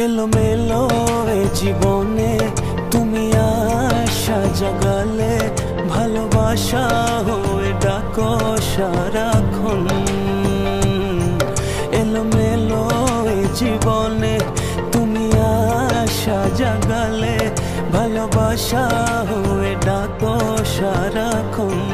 এলোমেলো এ জীবনে তুমি আশা জাগালে, ভালোবাসা হয়ে ডাকো সারাক্ষণ। এলোমেলো এ জীবনে তুমি আশা জাগালে, ভালোবাসা হয়ে ডাকো সারাক্ষণ।